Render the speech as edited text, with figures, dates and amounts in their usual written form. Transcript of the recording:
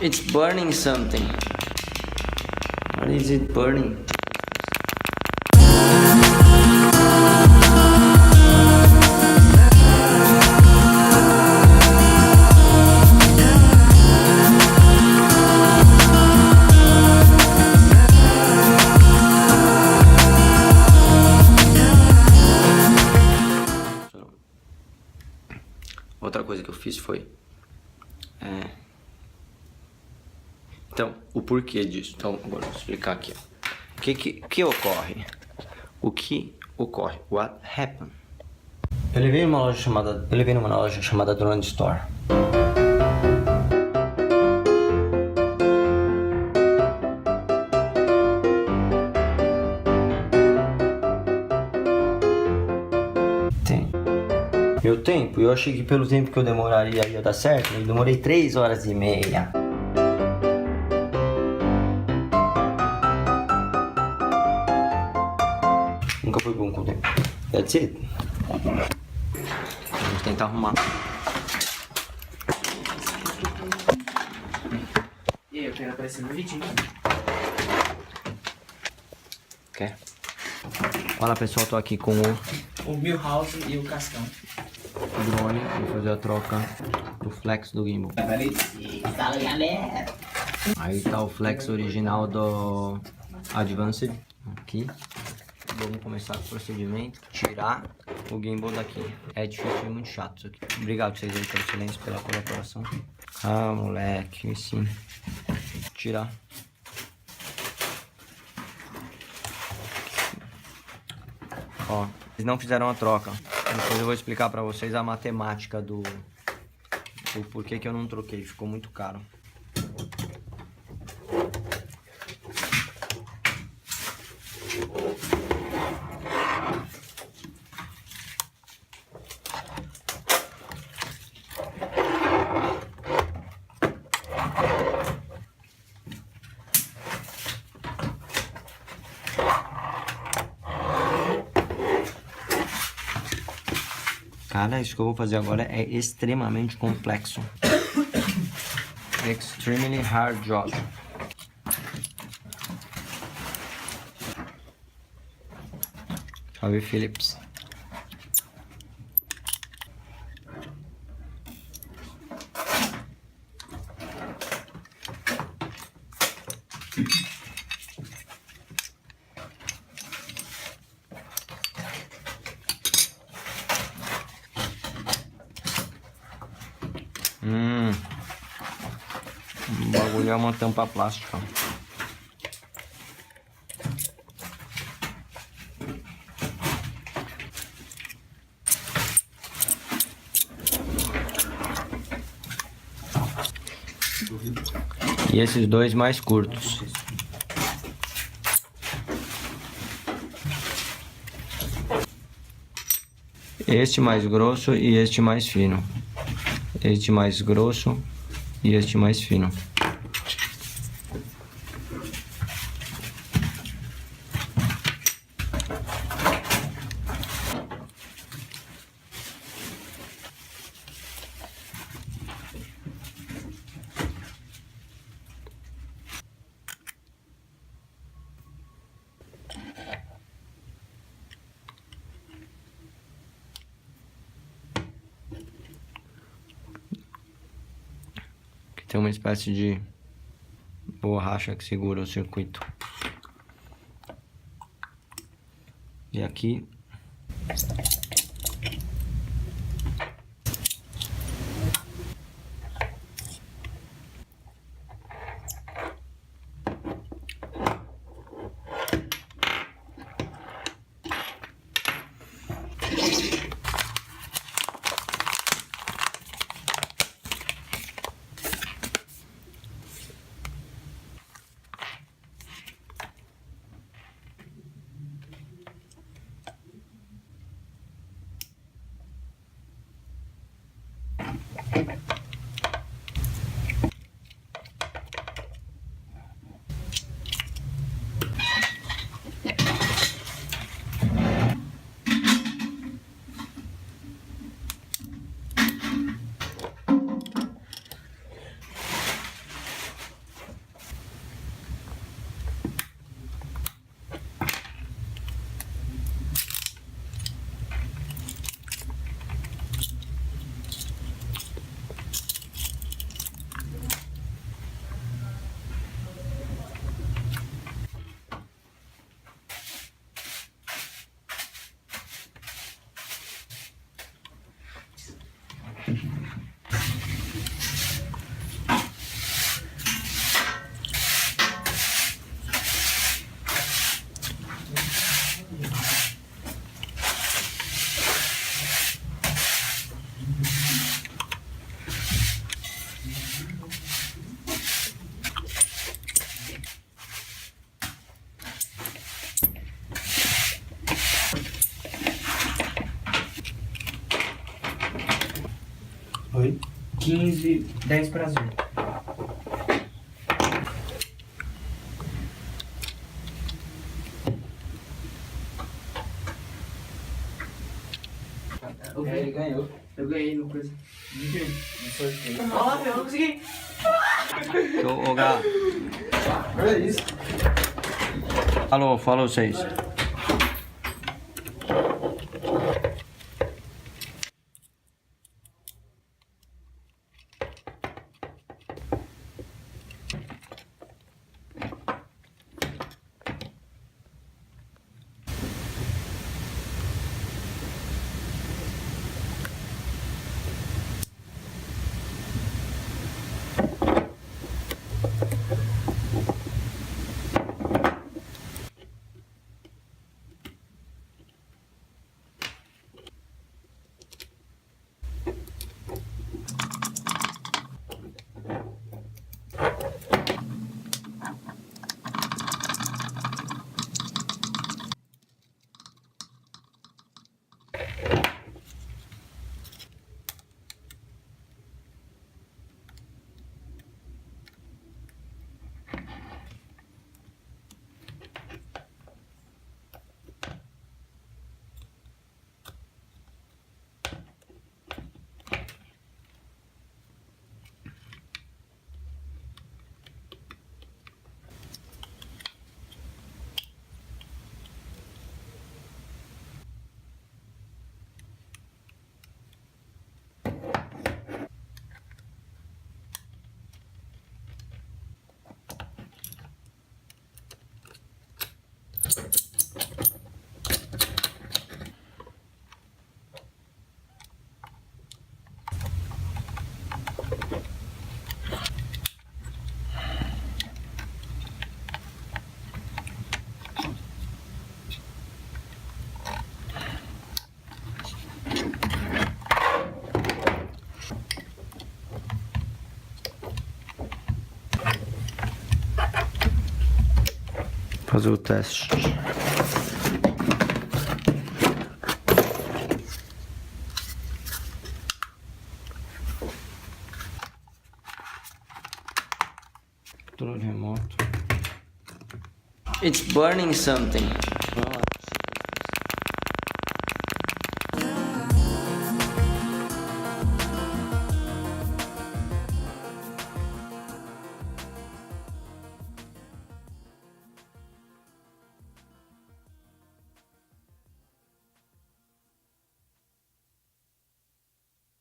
It's burning something. What is it burning? Outra coisa que eu fiz foi... Então, o porquê disso. Então, agora eu vou explicar aqui. O que ocorre? O que ocorre? What happened? Eu levei numa loja chamada Drone Store. Meu tempo, eu achei que pelo tempo que eu demoraria ia dar certo, eu demorei 3 horas e meia. Nunca foi bom com o tempo. That's it. Vamos tentar arrumar. E aí, eu quero aparecer no vídeo. Quer? Olá pessoal, tô aqui com O Milhouse e o Cascão. o drone. Vou fazer a troca do flex do gimbal. Fala, galera! Aí tá o flex original do Advanced. Aqui. Vamos começar com o procedimento. Tirar o gimbal daqui. É difícil e muito chato isso aqui. Obrigado vocês aí pelo silêncio, pela colaboração. Ah, moleque, sim. Tirar. Ó, eles não fizeram a troca. Depois eu vou explicar pra vocês a matemática do porquê que eu não troquei. Ficou muito caro. Cara, isso que eu vou fazer agora é extremamente complexo. Extremely hard job. Salve, Philips. O bagulho é uma tampa plástica. E esses dois mais curtos. Este mais grosso e este mais fino. Este mais grosso e este mais fino. Tem uma espécie de borracha que segura o circuito. E aqui 15, 10 para azul. Ele ganhou. Eu ganhei no coisa. No sorteio. Ó, eu não consegui. Show, ô Gá. Olha isso. Falou vocês. Fazer o teste. Controle remoto. It's burning something.